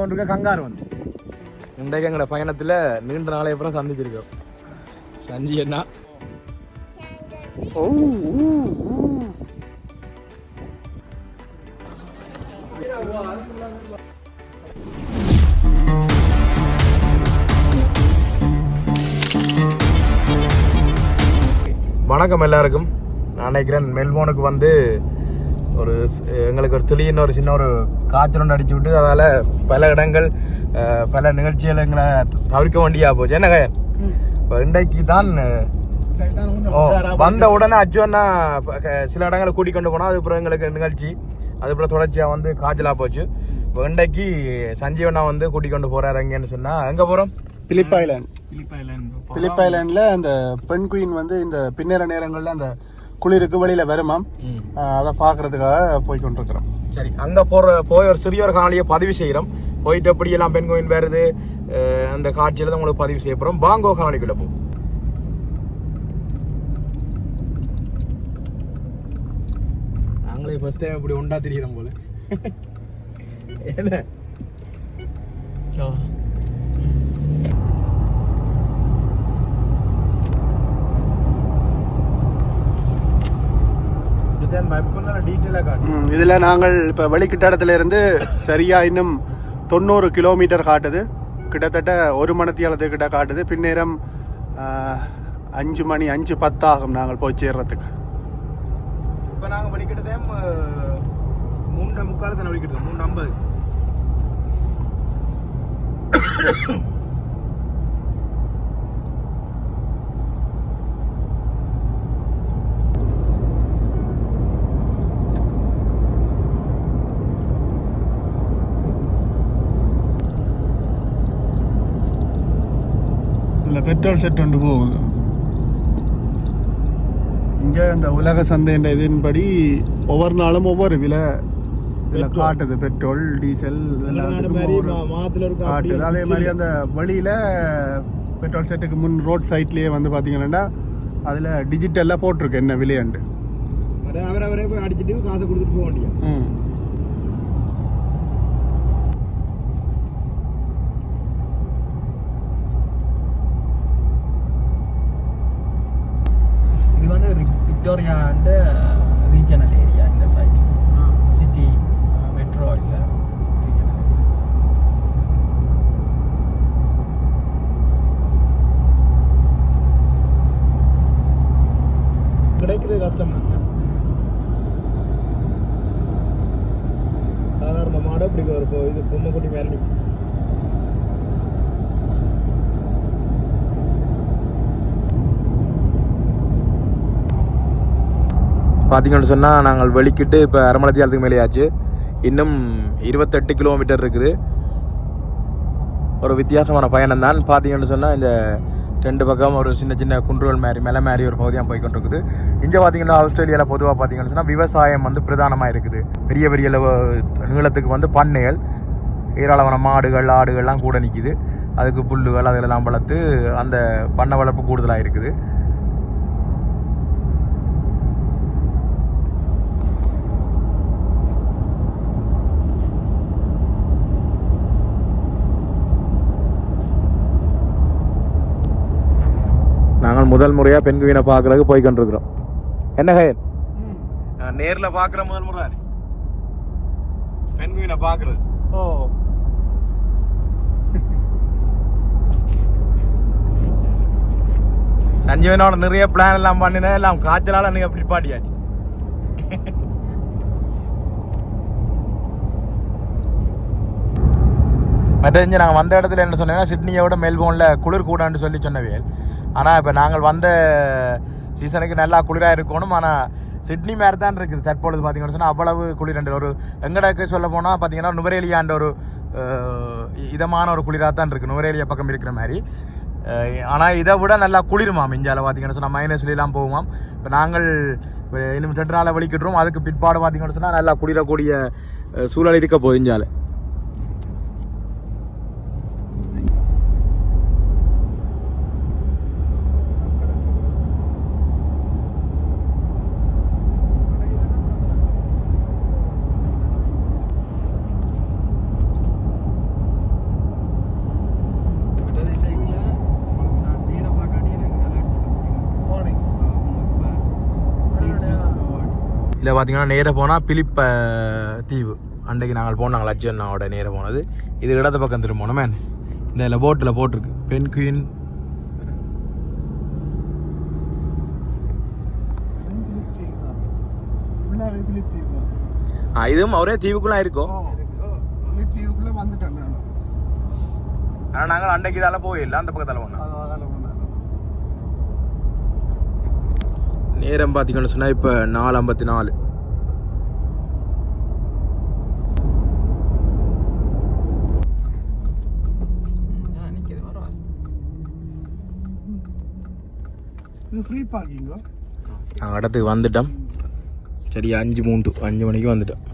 ஒன்றுக்கு கங்காரு வந்து இன்றைக்கு எங்களோட பயணத்தில் நீண்ட நாளை அப்புறம் சந்திச்சிருக்கோம். சஞ்சி என்ன வணக்கம் எல்லாருக்கும். நான் நினைக்கிறேன் மெல்போனுக்கு வந்து எங்களுக்கு ஒரு திடீர்னு ஒரு சின்ன ஒரு காய்ச்சல் ஒன்று அடிச்சு விட்டு அதால் பல இடங்கள் பல நிகழ்ச்சிகள் எங்களை தவிர்க்க வேண்டியா போச்சு. என்ன இப்போ இன்றைக்கு தான் வந்த உடனே அச்சுவன்னா சில இடங்களை கூட்டிக் கொண்டு போனால் அதுக்கப்புறம் எங்களுக்கு நிகழ்ச்சி அதுக்கப்புறம் தொடர்ச்சியாக வந்து காய்ச்சலாக போச்சு. இப்போ இன்றைக்கு சஞ்சீவனா வந்து கூட்டிக் கொண்டு போகிறாரு. எங்கன்னு சொன்னால் எங்கே போகிறோம்? பிலிப் ஐலாண்டில் அந்த பெண் குயின் வந்து இந்த பின்னேற நேரங்களில் அந்த குளிருக்கு வெளியில் வருமாம், அதை பார்க்கறதுக்காக போய் கொண்டிருக்கிறோம். சரி, அங்கே போய் ஒரு சிறிய ஒரு காணொலியை பதிவு செய்கிறோம். போயிட்டு எப்படியெல்லாம் பெண் குயின் வருது அந்த காட்சியில் தான் உங்களுக்கு பதிவு செய்ய போகிறோம். பாங்கோ காணொலிக்குள்ள போ. நாங்களே ஃபர்ஸ்ட் டைம் இப்படி ஒன்றா தெரிகிறோம் போல. என்ன இதில் நாங்கள் இப்போ வெளிக்கிட்ட இருந்து சரியா இன்னும் 90 கிலோமீட்டர் காட்டுது. கிட்டத்தட்ட 1 மணித்தியாலத்துக்கிட்ட காட்டுது. பின்னேரம் 5 மணி 5:10 ஆகும் நாங்கள் போய் சேர்றதுக்கு. இப்போ நாங்கள் வெளிக்கிட்ட டைம் 3:45 வெளிக்கிட்டோம். 3:50. பெட்ரோல் செட் ஒன்று போகுது. இங்கே இந்த உலக சந்தைன்ற இதன்படி ஒவ்வொரு நாளும் ஒவ்வொரு விலை இதில் காட்டுது. பெட்ரோல் டீசல் காட்டுது. அதே மாதிரி அந்த வழியில் பெட்ரோல் செட்டுக்கு முன் ரோட் சைட்லேயே வந்து பார்த்தீங்கன்னா அதில் டிஜிட்டலில் போட்டிருக்கு என்ன விலையாண்டு. அவரே போய் அடிச்சுட்டு காசு கொடுத்துட்டு போக வேண்டிய. விக்டோரியா அண்ட் ரீஜனல் ஏரியா இந்த சைட் சிட்டி மெட்ரோ இல்லை கிடைக்கிறது கஷ்டம். சாதாரண மாடு இப்படி ஒரு இது பொம்மை குட்டி மேலே பார்த்தீங்கன்னு சொன்னால் நாங்கள் வெளிக்கிட்டு இப்போ அரமலத்தியாலத்துக்கு மேலேயாச்சு. இன்னும் 28 கிலோமீட்டர் இருக்குது. ஒரு வித்தியாசமான பயணம் தான். பார்த்தீங்கன்னு சொன்னால் இந்த 2 பக்கம் ஒரு சின்ன சின்ன குன்றுகள் மாதிரி மலை மாதிரி ஒரு பகுதியாக போய் கொண்டிருக்குது. இங்கே பார்த்தீங்கன்னா ஆஸ்திரேலியாவில் பொதுவாக பார்த்தீங்கன்னு சொன்னால் விவசாயம் வந்து பிரதானமாக இருக்குது. பெரிய பெரிய நீளத்துக்கு வந்து பண்ணைகள், ஏராளமான மாடுகள் ஆடுகள்லாம் கூட நிற்கிது. அதுக்கு புல்லுகள் அதெல்லாம் வளர்த்து அந்த பண்ணை வளர்ப்பு கூடுதலாக இருக்குது. நாங்கள் முதல் முறையாக பெண் குயினை பார்க்கறதுக்கு போய் கொண்டிருக்கிறோம். என்ன கயல் நேரில் பார்க்குற முதல் முறை பெண் குயினை பார்க்கறது. சஞ்சீவனோட நிறைய பிளான் எல்லாம் பண்ணினேன். எல்லாம் காய்ச்சலால நீங்க அப்படி பாட்டியாச்சு. மற்ற நாங்கள் வந்த இடத்துல என்ன சொன்னீங்கன்னா சிட்னியோட மெல்போர்னில் குளிர் கூடான்னு சொல்லி சொன்னவியல். ஆனால் இப்போ நாங்கள் வந்த சீசனுக்கு நல்லா குளிராக இருக்கணும். ஆனால் சிட்னி மாதிரி தான் இருக்குது தற்பொழுது. பார்த்தீங்கன்னு சொன்னால் அவ்வளவு குளிர். ஒரு எங்கடக்கு சொல்ல போனால் பார்த்தீங்கன்னா நுவரேலியான்ற ஒரு இதமான ஒரு குளிராக தான் இருக்குது, நுவரேலியா பக்கம் இருக்கிற மாதிரி. ஆனால் இதை விட நல்லா குளிருமாம் இந்தியாவில். பார்த்தீங்கன்னு சொன்னால் -எல்லாம் போகுமாம். இப்போ நாங்கள் இன்னும் 2 நாளில் வெளிக்கிட்டுருவோம். அதுக்கு பிற்பாடு பார்த்தீங்கன்னு சொன்னால் நல்லா குளிரக்கூடிய சூழல் இருக்க போகுது இந்தியாவில். இல்லை பார்த்தீங்கன்னா நேராக போனால் பிலிப்ப தீவு அன்றைக்கு நாங்கள் போனாங்க லட்சண்ணாவோட நேராக போனது. இது இடது பக்கம் திரும்பணும் மேன். இந்த போட்டில் போட்டிருக்கு பென்குயின். இதுவும் ஒரே தீவுக்குள்ளே இருக்கும். தீவுக்குள்ளே வந்துட்டேன். ஆனால் நாங்கள் அன்றைக்கு இதால் போயிடல, அந்த பக்கத்தால் போனோம். நேரம் பார்த்தீங்கன்னு சொன்னால் இப்போ 4:54. ஃப்ரீ பார்க்கிங்கோ. நாங்கள் இடத்துக்கு வந்துட்டோம். சரி 5 மணிக்கு வந்துட்டோம்.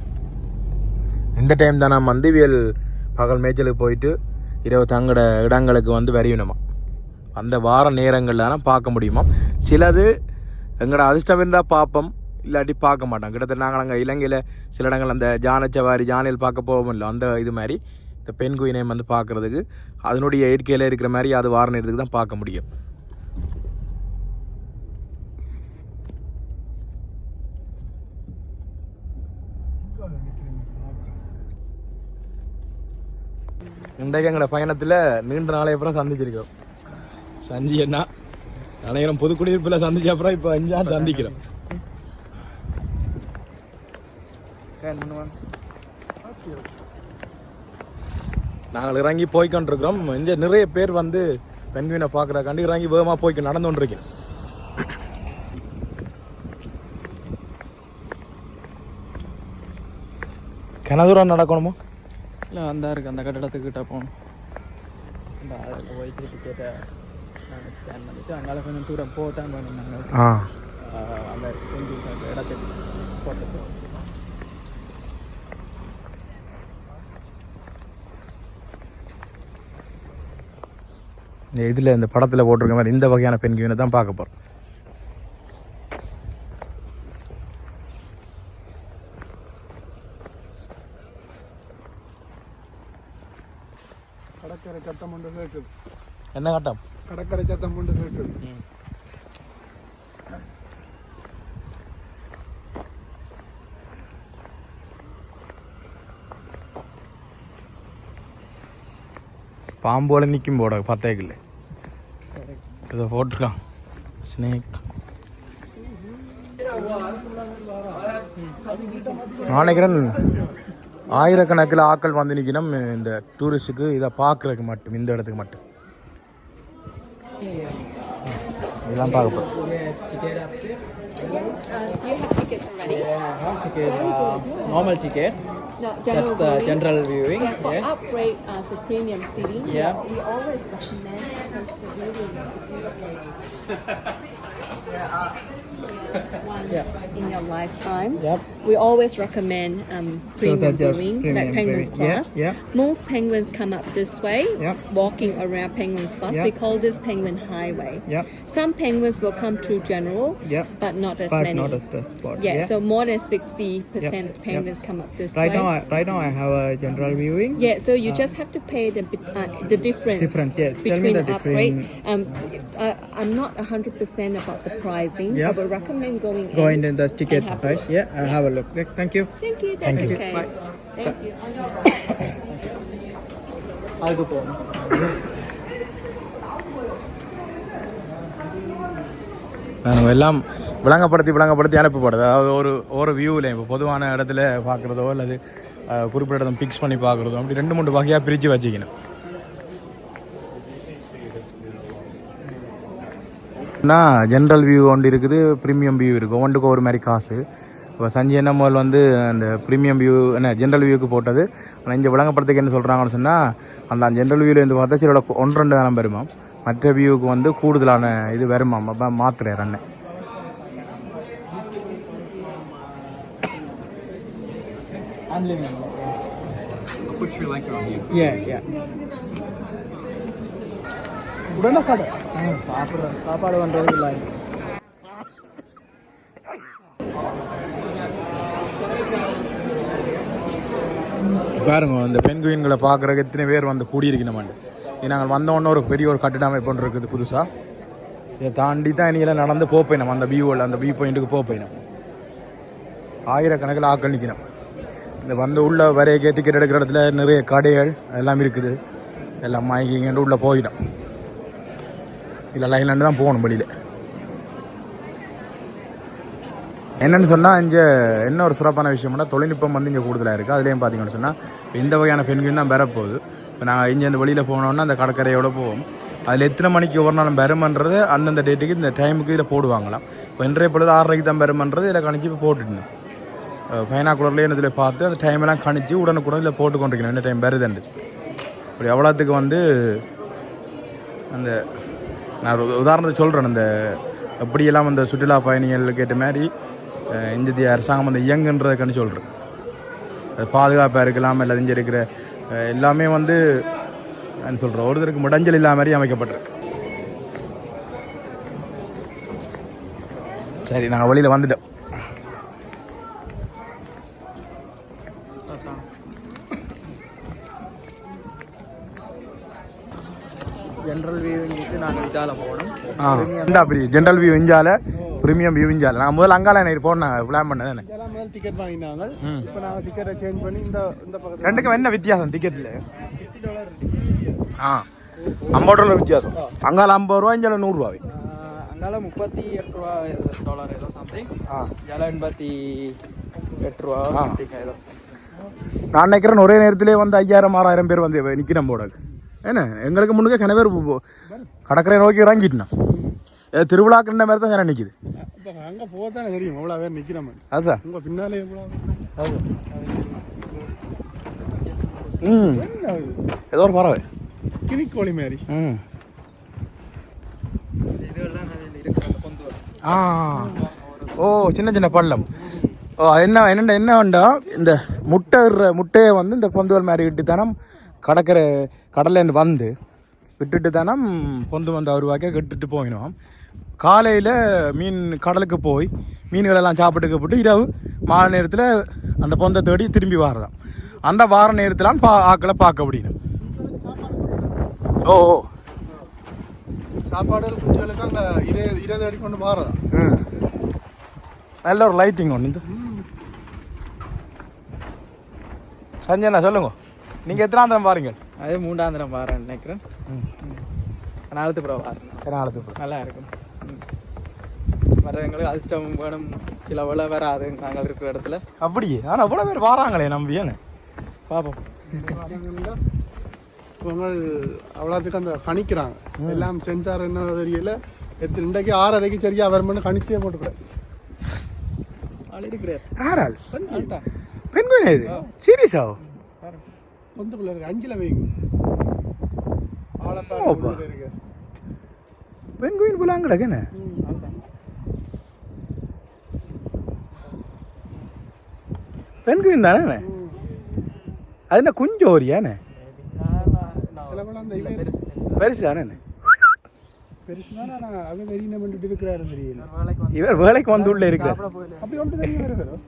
இந்த டைம் தான் நம்ம வியல் பகல் மேய்ச்சலுக்கு போயிட்டு இரவு தங்கட இடங்களுக்கு வரையணுமா. அந்த வார நேரங்களில் பார்க்க முடியுமா. சிலது எங்களோட அதிர்ஷ்டம் இருந்தால் பார்ப்போம், இல்லாட்டி பார்க்க மாட்டோம். கிட்டத்தட்ட நாங்கள் அங்கே இலங்கையில் சில இடங்கள் அந்த ஜானச்சவாரி ஜானியில் பார்க்க போவோம் இல்லை, அந்த இது மாதிரி இந்த பென்குயினை பார்க்குறதுக்கு அதனுடைய இயற்கையில் இருக்கிற மாதிரி அது வார நேரத்துக்கு தான் பார்க்க முடியும். இன்றைக்கு எங்களோட பயணத்தில் நீண்ட நாளை அப்புறம் சந்திச்சிருக்கோம். சஞ்சி என்ன நினைக்கிறோம் புது குடியிருப்பில் சந்திச்ச அப்புறம் இப்போ 5 நாள் சந்திக்கிறோம். நாங்கள் இறங்கி போய்கொண்டிருக்கிறோம். இங்கே நிறைய பேர் பென்குயினை பார்க்குறக்காண்டி இறங்கி வேகமாக போய்க்கு நடந்து கொண்டிருக்கேன். கனதூரம் நடக்கணுமோ இல்லை அந்த இருக்குது, அந்த கட்டடத்துக்கிட்ட போகணும். அந்த அதில் போய் டிக்கெட்டை நாங்கள் ஸ்கேன் பண்ணிவிட்டு அங்கே கொஞ்சம் தூரம் போட்டான் வேணும். நாங்கள் அந்த இடத்துக்கு போட்டது இதில் இந்த படத்தில் போட்டிருக்க மாதிரி இந்த வகையான பென்குயினை தான் பார்க்க போகிறோம். கடற்கரை சத்தம் ஒன்று கேட்குது. என்ன கட்டம்? கடற்கரை சத்தம் ஒன்று கேட்குது. பாம்போட நிற்கும் போட பத்தேக்கில்லை இதை போட்டிருக்கான் ஸ்னேக். நினைக்கிறேன் ஆயிரக்கணக்கில் ஆக்கள் நிற்கணும் இந்த டூரிஸ்ட்டுக்கு இதை பார்க்குறதுக்கு மட்டும், இந்த இடத்துக்கு மட்டும். இதெல்லாம் பார்க்க போகிறோம். Normal ticket. No, That's the general viewing. Yeah, for Yeah. upgrade to premium seating, Yeah. we always recommend because the viewing is once in your lifetime. Yep. We always recommend premium the viewing, like premium Penguins viewing. Plus. Yeah, Most penguins come up this way, Yep. walking around Penguins Plus. Yep. We call this Penguin Highway. Yep. Some penguins will come through general, Yep. but not as But many. not a stress spot. Yeah, so more than 60% Yep. penguins come up this Right way. now I have a general viewing. Yeah, so you just have to pay the difference. Difference, yeah. Tell me Between the upgrade. difference. I'm not 100% about the pricing. Yep. I would recommend going In the ticket, and have a right? look. Yeah, I'll have a look. Thank you. Thank you. That's Thank you. okay. Bye. Thank you. I'll go home. நம்ம எல்லாம் விளங்கப்படுத்தி அனுப்பப்படுது. அதாவது ஒரு வியூவில் இப்போ பொதுவான இடத்துல பார்க்குறதோ அல்லது குறிப்பிட்ட இடத்துல பிக்ஸ் பண்ணி பார்க்குறதோ அப்படி 2-3 வகையாக பிரித்து வச்சுக்கணும். ஜென்ரல் வியூ ஒன்று இருக்குது, ப்ரீமியம் வியூ இருக்குது. ஒன்றுக்கு ஒரு மாதிரி காசு. இப்போ சஞ்சி என்ன முதல் அந்த ப்ரீமியம் வியூ என்ன ஜென்ரல் வியூக்கு போட்டது. ஆனால் இங்கே விளங்கப்படுறதுக்கு என்ன சொல்கிறாங்கன்னு சொன்னால் அந்த ஜென்ரல் வியூவில் பார்த்தா சில 1-2 தானம் வருமா, மற்ற வியூவுக்கு கூடுதலான இது வருமா. அப்போ மாத்துறேன் அண்ணன். Put Sri Lanka on you. Yeah. உடனே சாப்பாடு பண்ணுறது இல்லை. பாருங்க இந்த பென்குயின்களை பார்க்குறதுக்கு எத்தனை பேர் கூடியிருக்கணுமாண்டு. நாங்கள் வந்தோடனே ஒரு பெரிய ஒரு கட்டிட அமைப்பு ஒன்று இருக்குது புதுசாக. இதை தாண்டி தான் இனியெல்லாம் நடந்து போப்போம். நம்ம அந்த வியூவில் அந்த வியூ பாயிண்ட்டுக்கு போப்போம். ஆயிரக்கணக்கில் ஆக்கள் நிற்கணும். இந்த வந்து உள்ள வரைய டிக்கெட் எடுக்கிற இடத்துல நிறைய கடைகள் எல்லாம் இருக்குது. எல்லாம் வாங்கிக்கிங்கன்னு உள்ளே போயிடும். இல்லை லைன்லேருந்து தான் போகணும் வெளியில். என்னென்னு சொன்னால் இங்கே என்ன ஒரு சிறப்பான விஷயம்னா தொழில்நுட்பம் வந்து இங்கே கூடுதலாக இருக்குது. அதுலேயும் பார்த்தீங்கன்னு சொன்னால் இந்த வகையான பெண்கள் தான் வரப்போகுது. இப்போ நாங்கள் இங்கே இந்த வெளியில் போனோன்னா அந்த கடற்கரையோடு போவோம். அதில் எத்தனை மணிக்கு ஒரு நாளும் பெருமன்றது அந்தந்த டேட்டுக்கு இந்த டைமுக்கு இதில் போடுவாங்களாம். இப்போ இன்றைய பொழுது 6:30க்கு தான் பெருமன்றது இதில் கணிச்சு இப்போ போட்டுட்டேன். ஃபைனாக்குலர்லேயே இதில் பார்த்து அந்த டைமெல்லாம் கணிச்சு உடனுக்குடன் இதில் போட்டு கொண்டிருக்கணும் என்ன டைம் வருதுண்டு. இப்படி எவ்வளோத்துக்கு வந்து அந்த நான் ஒரு உதாரணத்தை சொல்கிறேன். அந்த எப்படியெல்லாம் அந்த சுற்றுலா பயணிகளுக்கு ஏற்ற மாதிரி இந்திய அரசாங்கம் அந்த இயங்குன்றதை கண்டு சொல்கிறேன். அது பாதுகாப்பாக இருக்கலாம். இல்லை இங்கே இருக்கிற எல்லாமே வந்து நான் சொல்கிறேன் ஒருத்தருக்கு முடஞ்சல் இல்லாத மாதிரி அமைக்கப்பட்டிருக்கு. சரி நாங்கள் வழியில் வந்துட்டோம். ஜென்ரல் வியூவிங்க்கு நாங்கள் இதால் போனோம். ஜென்ரல் வியூ இஞ்சால ப்ரீமியம் வியூ இஞ்சால நான் முதல்ல அங்கால எனக்கு போனேன் பிளான் பண்ணேன். முதல் டிக்கெட் வாங்கினாங்க. இப்போ நாங்கள் டிக்கெட்டை சேஞ்ச் பண்ணி இந்த பக்கத்தில் ரெண்டுக்கும் என்ன வித்தியாசம் டிக்கெட்டில்? $50 வித்தியாசம். அங்கால $50 இஞ்சால $100. அங்கால $38 ஏதோ சம்திங். ஜல $88 சம்திங் ஏதோ. நான் நினைக்கிறேன் ஒரே நேரத்திலே வந்து 5000-6000 பேர் வந்து நிற்கிறோம் போட. என்ன எங்களுக்கு முன்னுக்கே கன பேர் கடற்கரை நோக்கி இறங்கிட்டுனா திருவிழாக்குன்ற மாதிரி தான் நிற்கிது. அங்கே போதானே தெரியும் எவ்வளோ பேர் நிற்கிறோம். அதுதான் உங்கள் பின்னாலே எவ்வளோ ஏதோ ஒரு பறவை கிளிக்கோழி மாதிரி. ஓ சின்ன சின்ன பள்ளம். ஓ என்ன வேண்டா இந்த முட்டையை வந்து இந்த பொந்துவல் மாதிரி விட்டு தானே கடல்லேருந்து வந்து விட்டுட்டு தானே பொந்து வந்து அவருவாக்கே கெட்டுட்டு போயினோம். காலையில் மீன் கடலுக்கு போய் மீன்களெல்லாம் சாப்பிட்டு இரவு மாலை நேரத்தில் அந்த பொந்தை தேடி திரும்பி வாரதான். அந்த வார நேரத்திலான் ஆக்களை பார்க்க முடியும். ஓ சாப்பாடு குச்சிகளுக்கு அங்கே இதை அடிக்கொண்டு மாறதான். நல்ல ஒரு லைட்டிங் ஒன்று. சஞ்சனா சொல்லுங்க, நீங்கள் எத்தனாந்திரம் பாருங்க? அதே 3ஆம் தரம் பாருன்னு நினைக்கிறேன். நாலத்து ப்ரோ நல்லா இருக்கும். மற்றவங்களுக்கு அதிர்ஷ்டம் வேணும், சில வேலை வராது நாங்கள் இருக்கிற இடத்துல. அப்படியே ஆனால் அவ்வளோ பேர் வராங்களே நம்பியானு பார்ப்போம். இவங்க அவ்வளோத்துக்கு அந்த கணிக்கிறாங்க எல்லாம் சென்சார் என்ன தெரியல. இன்றைக்கு 6:30க்கு சரியா வருமானு கணிச்சே போட்டுக்கூடாது. ஆறாள் பெண்குயின் இது சீரியஸா சொந்த பிள்ளை இருக்கு 5ல் வைங்க. பெண்குயின் புலாம் கிடக்குன்னு பெண்குயின் தானே. அது என்ன குஞ்சோரியானே பெருசு தானே. அது வெறியின பண்ணிட்டு இருக்கிறாரு தெரியல. இவர் வேலைக்கு வந்து உள்ள இருக்கிறார். அப்படி ஒன்று தெரிய வருகிறோம்.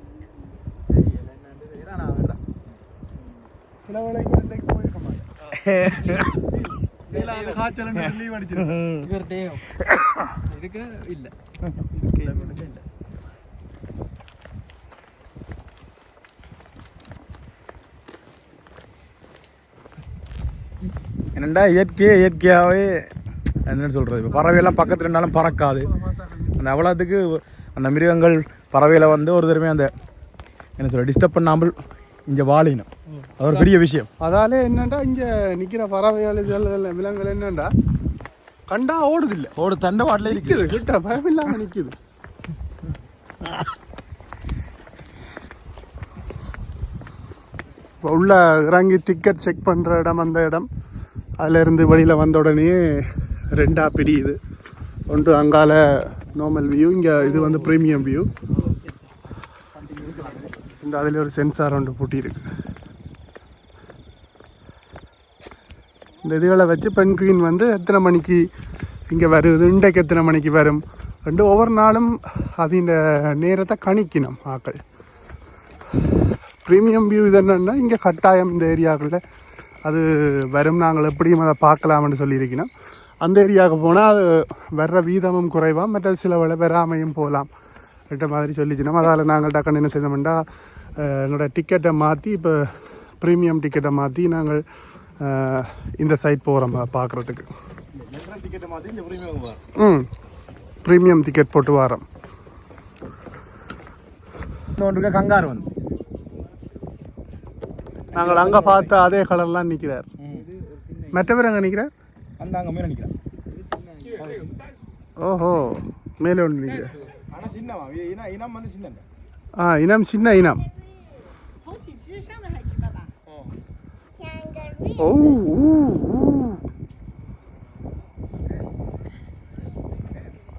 சில வேலைக்கு போயிருக்க மாட்டேன். காய்ச்சல் லீவ் அடிச்சிருக்கேன். இதுக்கு இல்லை என்னண்டா இயற்கையாகவே என்னன்னு சொல்கிறது. இப்போ பறவையெல்லாம் பக்கத்தில் இருந்தாலும் பறக்காது. அந்த அவ்வளோத்துக்கு அந்த மிருகங்கள் பறவையில் வந்து ஒரு தடவை அந்த என்ன சொல்ல டிஸ்டர்ப் பண்ணாமல் இங்கே வாழினும். அது ஒரு பெரிய விஷயம். அதாலே என்னண்டா இங்கே நிற்கிற பறவைகள் விலங்குகள் என்னண்டா கண்டா ஓடுதில்லை. தண்டை வாட்டில் நிற்குது, கிட்ட பயம் இல்லாமல் நிற்குது. உள்ள இறங்கி டிக்கெட் செக் பண்ணுற இடம் அந்த இடம். அதிலேருந்து வெளியில் வந்த உடனே 2ஆக பிரியுது. ஒன்று அங்கால நார்மல் வியூ, இங்கே இது வந்து ப்ரீமியம் வியூ. இந்த அதில் ஒரு சென்சார் ஒன்று பூட்டியிருக்கு. இந்த இதுகளை வச்சு பெண்குயின் வந்து எத்தனை மணிக்கு இங்கே வருது, இன்றைக்கு எத்தனை மணிக்கு வரும் ரெண்டு ஒவ்வொரு நாளும் அதின் நேரத்தை கணிக்கணும் ஆக்கள். ப்ரீமியம் வியூ இது என்னென்னா இங்கே கட்டாயம் இந்த ஏரியாக்களில் அது வரும், நாங்கள் எப்படியும் அதை பார்க்கலாம்னு சொல்லியிருக்கணும். அந்த ஏரியாவுக்கு போனால் அது வர்ற வீதமும் குறைவாக, மற்ற சில வேலை வராமையும் போகலாம் கிட்ட மாதிரி சொல்லிச்சுன்னா அதால் நாங்கள் டக்குன்னு என்ன செய்தோம்னா எங்களோட டிக்கெட்டை மாற்றி இப்போ ப்ரீமியம் டிக்கெட்டை மாற்றி நாங்கள் இந்த சைட் போகிறோம் பார்க்குறதுக்கு. ப்ரீமியம் டிக்கெட் போட்டு வரோம். கங்காரு வந்து நாங்கள் அங்கே பார்த்த அதே கலர்லாம் நிற்கிறார். மற்ற பேர் அங்கே நிற்கிறார். அந்த அங்கே மேலே நிற்கிறார். ஓஹோ, மேலே ஒன்று நிற்கிறார். ஆனால் சின்னவா இனம் வந்து சின்ன. இனம் சின்ன இனம். ஓ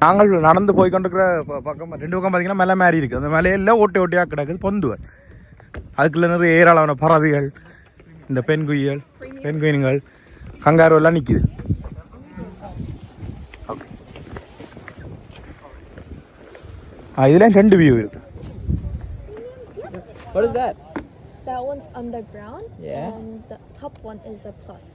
நாங்கள் நடந்து போய் கொண்டிருக்கிற பக்கம் 2 பக்கம் பார்த்தீங்கன்னா மலை மாதிரி இருக்குது. அந்த மலையில் ஓட்டையாக கிடக்குது பொந்துகள். அதுக்குள்ள நிறைய ஏராளமான பறவைகள், இந்த பெண்குயின்கள் கங்காரு எல்லாம் நிற்கிது. இதுல 2 வியூ இருக்கு. What is that? That one's underground. Yeah. And the top one is a plus.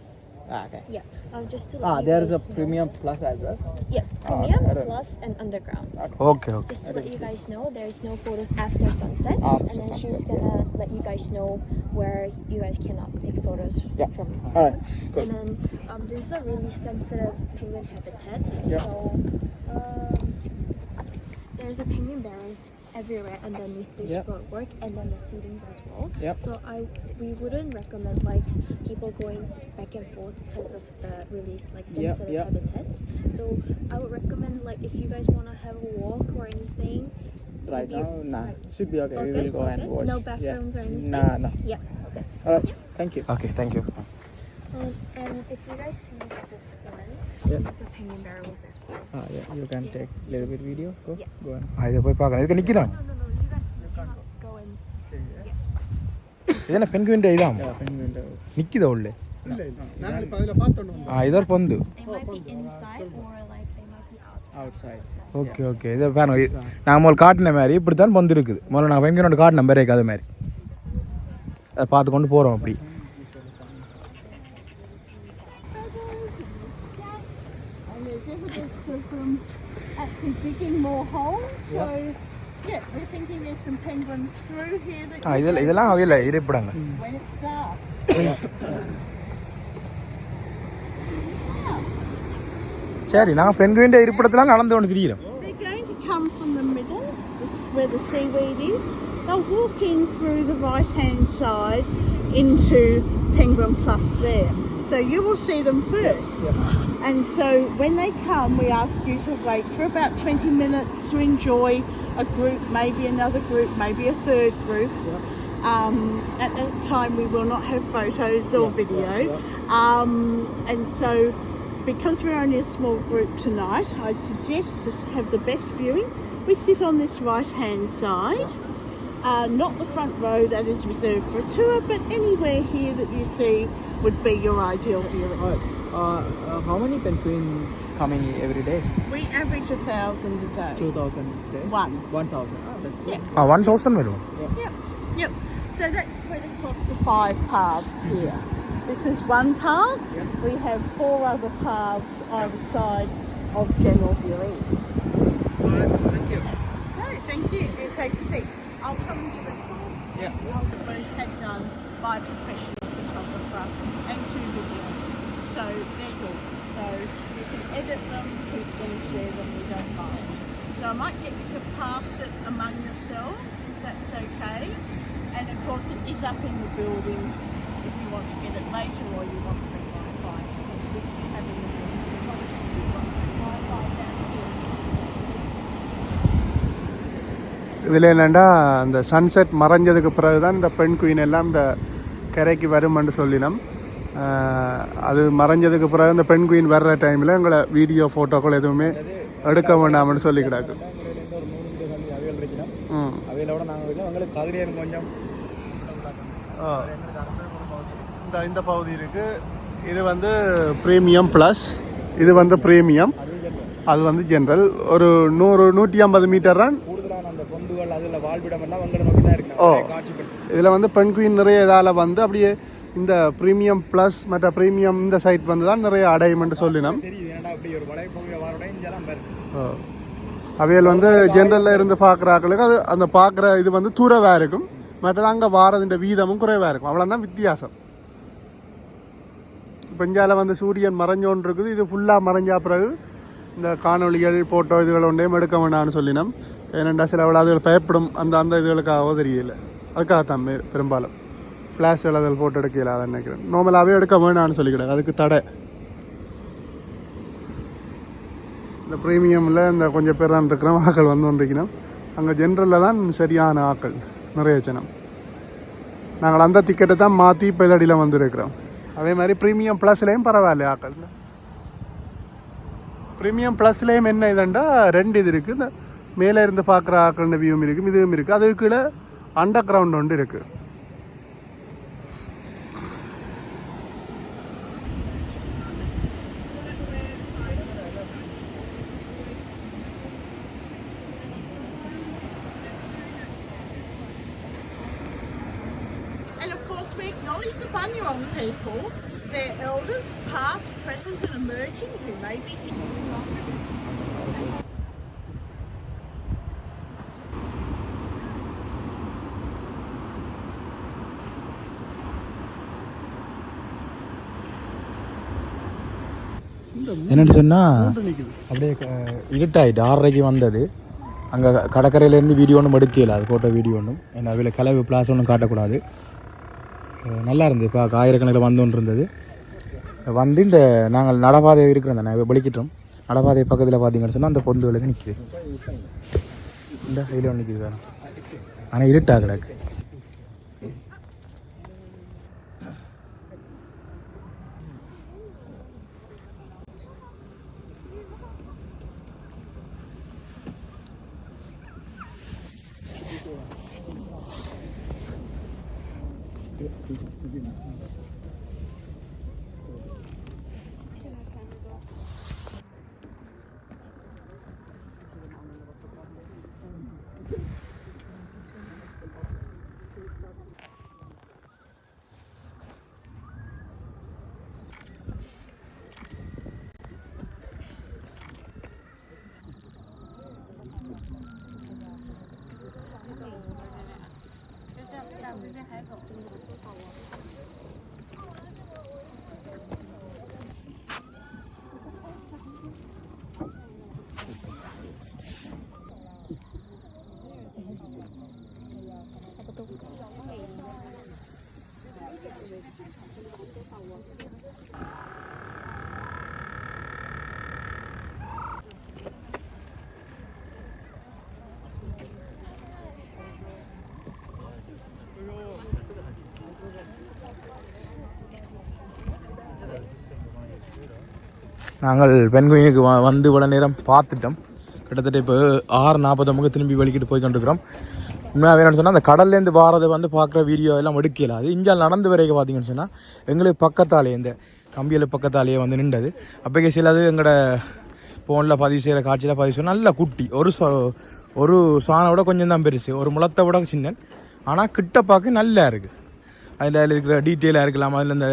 Okay. Yeah. Just to let you There is guys a know. premium plus as well. Yeah, premium, I don't- plus, and underground. Okay okay. Just to let you guys know, there's no photos after sunset. After and then she's sunset, gonna let you guys know where you guys cannot take photos Yeah. from. Alright, good. And then this is a really sensitive penguin habitat. Yeah. So there's a penguin barriers everywhere underneath this Yeah. roadwork, and then the seatings as well. Yeah. So we wouldn't recommend like people going back and forth because of the really like sensitive Yeah. habitats. So I would recommend like if you guys want to have a walk or anything. Right maybe- now, nah. right. Should be okay. We will go and watch. No bathrooms or anything. No. Yeah. Okay. Alright, thank you. Okay thank you. And if you guys see this one, Yeah. this is the penguin barrels as well. Yeah, you can take a little bit video. Go. Yeah. Go on. இதை போய் பார்க்குறேன். இதுக்கு நிற்கிறான். No. You cannot go in. இது என்ன penguin இதான் Yeah, penguin. நிற்கிதா உள்ளே. இல்லை நாங்கள் இப்போ அதில் பார்த்தோம். இது ஒரு பொந்து. They might be inside or like they might be out. Outside. Okay okay. இதை பாருங்க, நாங்கள் முதல்ல காட்டின மாதிரி இப்படி தான் பொந்து இருக்குது. முதல்ல நாங்கள் பெண்குயினோட காட்டின மாதிரி இருக்குது. அது மாதிரி அதை பார்த்து கொண்டு போகிறோம் அப்படி. Actually digging more holes, so yeah, we're thinking there's some penguins through here that இதெல்லாம் அவையில் இருப்பிடாங்க. when it's dark. சரி, நாங்கள் பெண்குயின் இருப்பிடத்தில் நடந்து கொண்டு திரிகிறோம். They're going to come from the middle, this is where the seaweed is. They'll walk in through the right-hand side into Penguin Plus there. So you will see them first. And so when they come, we ask you to wait for about 20 minutes to enjoy a group, maybe another group, maybe a third group. At that time, we will not have photos or video. And so because we're only a small group tonight, I'd suggest to have the best viewing. We sit on this right-hand side. Not the front row, that is reserved for a tour, but anywhere here that you see would be your ideal viewing. How many penguin coming every day? We average 1,000 a day. 2,000 a day? 1,000. That's good. Yeah. 1000 வரும். Yep. So that's spread across the 5 paths here. This is one path. We have 4 other paths either side of general viewing. Thank you. No, thank you. You take a seat. I'll come to the top. Yeah. I'll had done by a professional photographer and 2 videos. So they're yours. So you can edit them, keep them, share them, we don't mind. So I might get you to pass it among yourselves, if that's okay. And of course it is up in the building if you want to get it later or you want free Wi-Fi. So it's having the Wi-Fi down here. இதில் என்னென்னா அந்த sunset மறைஞ்சதுக்கு பிறகு தான் இந்த பெண் queen எல்லாம் இந்த கரைக்கு வரும்னு சொல்லினோம். அது மறைஞ்சதுக்கு பிறகு இந்த பெண் குயின் வர்ற டைமில் எங்களை வீடியோ ஃபோட்டோக்கள் எதுவுமே எடுக்க வேண்டாம்னு சொல்லி கிடாக்கு. அவையிலோட நாங்கள் எங்களுக்கு கதிரியன் கொஞ்சம் இந்த பகுதி இருக்குது. இது வந்து ப்ரீமியம் ப்ளஸ், இது வந்து ப்ரீமியம், அது வந்து ஜென்ரல். ஒரு 100-150 மீட்டர் தான் கூடுதலான அந்த பொந்துகள் அதில் வாழ்விடம் எல்லாம் உங்களை நோக்கி தான் இருக்கு. இதில் வந்து பெண் குயின் நிறைய இதால் வந்து அப்படியே இந்த ப்ரீமியம் ப்ளஸ் மற்ற ப்ரீமியம் இந்த சைட் வந்து தான் நிறைய அடையுமென்று சொல்லினோம். தெரியுது, ஏன்னா அப்படி ஒரு வளைய பகுதியை வாரோட இங்கெல்லாம் வருது. அவையில் வந்து ஜென்ரலில் இருந்து பார்க்குற ஆக்களுக்கு அது அந்த பார்க்குற இது வந்து தூரவாக இருக்கும், மற்றது அங்கே வாரதுன்ற வீதமும் குறைவாக இருக்கும். அவ்வளோதான் வித்தியாசம். இப்போ இந்தியாவில் வந்து சூரியன் மறைஞ்சோன்னு இருக்குது, இது ஃபுல்லாக மறைஞ்சா பிறகு இந்த காணொலிகள் ஃபோட்டோ இதுகள் ஒன்றையும் எடுக்க வேண்டாம்னு சொல்லினோம். ஏனெண்டா சில அதுகள் பயப்படும் அந்த இதுகளுக்காகவோ தெரியல, அதுக்காகத்தான் பெரும்பாலும் ஃப்ளாஷ் அதில் ஃபோட்டோ எடுக்கல. அதை நினைக்கிறேன் நார்மலாகவே எடுக்க வேணான்னு சொல்லிக்கிட்டாங்க, அதுக்கு தடை. இந்த ப்ரீமியமில் இந்த கொஞ்சம் பேர் தான் இருக்கிற ஆக்கள் வந்து கொண்டிருக்கணும். அங்கே ஜென்ரலில் தான் சரியான ஆக்கள் நிறைய ஜனம். நாங்கள் அந்த டிக்கெட்டை தான் மாற்றி இப்போ இதடியில் வந்துருக்கிறோம். அதே மாதிரி ப்ரீமியம் ப்ளஸ்லேயும் பரவாயில்ல ஆக்கள். ப்ரீமியம் ப்ளஸ்லேயும் என்ன இதுண்டா 2 இது இருக்குது. இந்த மேலே இருந்து பார்க்குற ஆக்கள் வியூவும் இருக்குது, இதுவும் இருக்குது. அதுக்கு கீழே அண்டர் கிரவுண்ட் ஒன்று இருக்குது. And of course, we acknowledge the Bunyurong people, their elders, past, present, and emerging, who may be here. என்னென்னு சொன்னால் அப்படியே இருட்டாயிட்டு 6:30 வந்தது. அங்கே கடற்கரையிலேருந்து வீடியோ ஒன்றும் எடுக்கல, அது போட்ட வீடியோ ஒன்றும். ஏன்னா அதில் கலவு பிளாஸ் ஒன்றும் காட்டக்கூடாது. நல்லா இருந்தது, இப்போ ஆயிரக்கணக்கில் வந்தோன்னு இருந்தது. வந்து இந்த நாங்கள் நடப்பாதை இருக்கிறோம் தானே வெளிக்கிட்டோம். நடப்பாதை பக்கத்தில் பார்த்தீங்கன்னு சொன்னால் அந்த பொந்துகளுக்கு நிற்கிது. இந்த கையில் ஒன்று நிற்கிது வேணும், ஆனால் இருட்டாக கிடக்கு. நாங்கள் பெண்குயினுக்கு வந்து இவ்வளோ நேரம் பார்த்துட்டோம். கிட்டத்தட்ட இப்போ 6:49 திரும்பி வெளிக்கிட்டு போய் கொண்டிருக்கிறோம். உண்மையாக வேணும்னு சொன்னால் அந்த கடல்லேருந்து வாரதை வந்து பார்க்குற வீடியோ எல்லாம் எடுக்கல. அது இஞ்சால் நடந்து வரைக்கும் பார்த்தீங்கன்னு சொன்னால் எங்களுக்கு பக்கத்தாலே இந்த கம்பியில் பக்கத்தாலேயே வந்து நின்றது. அப்போக்கே சிலது எங்களோட ஃபோனில் பதிவு செய்கிற காட்சியில் பதிவு செய்ய நல்ல குட்டி, ஒரு சாணை விட கொஞ்சம் தான் பெருசு, ஒரு முளத்தை விட சின்ன. ஆனால் கிட்ட பார்க்க நல்லா இருக்குது. அதில் இருக்கிற டீட்டெயிலாக இருக்கலாம், அதில் இந்த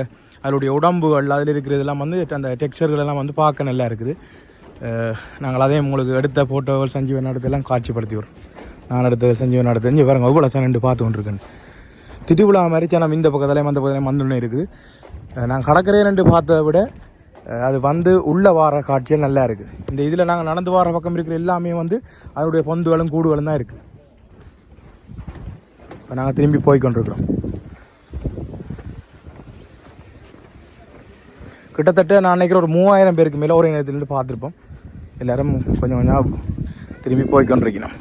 அதனுடைய உடம்புகள் அதில் இருக்கிறதெல்லாம் வந்து அந்த டெக்ஸ்சர்கள் எல்லாம் வந்து பார்க்க நல்லா இருக்குது. நாங்கள் அதே உங்களுக்கு எடுத்த ஃபோட்டோகள் சஞ்சீவன் இடத்தெல்லாம் காட்சிப்படுத்தி வரோம். நான் எடுத்த சஞ்சீவன் இடத்த தெரிஞ்சு பாருங்க எவ்வளோ சனண்டு பார்த்து கொண்டிருக்கேன். திருவிழா மாதிரி சேனம் இந்த பக்கத்துலேயும் அந்த பக்கத்துலேயும் மந்தொன்று இருக்குது. நாங்கள் கடற்கரையை 2 பார்த்ததை விட அது வந்து உள்ளே வார காட்சிகள் நல்லா இருக்குது. இந்த இதில் நாங்கள் நடந்து வார பக்கம் இருக்கிற எல்லாமே வந்து அதனுடைய பொந்துகளும் கூடுகளும் தான் இருக்குது. இப்போ நாங்கள் திரும்பி போய் கொண்டிருக்கிறோம். கிட்டத்தட்ட நான் நினைக்கிற ஒரு 3000 பேருக்கு மேலே ஒரு இணையத்திலேருந்து பார்த்துருப்போம். எல்லோரும் கொஞ்சம் கொஞ்சம் திரும்பி போய் கொண்டிருக்கணும்.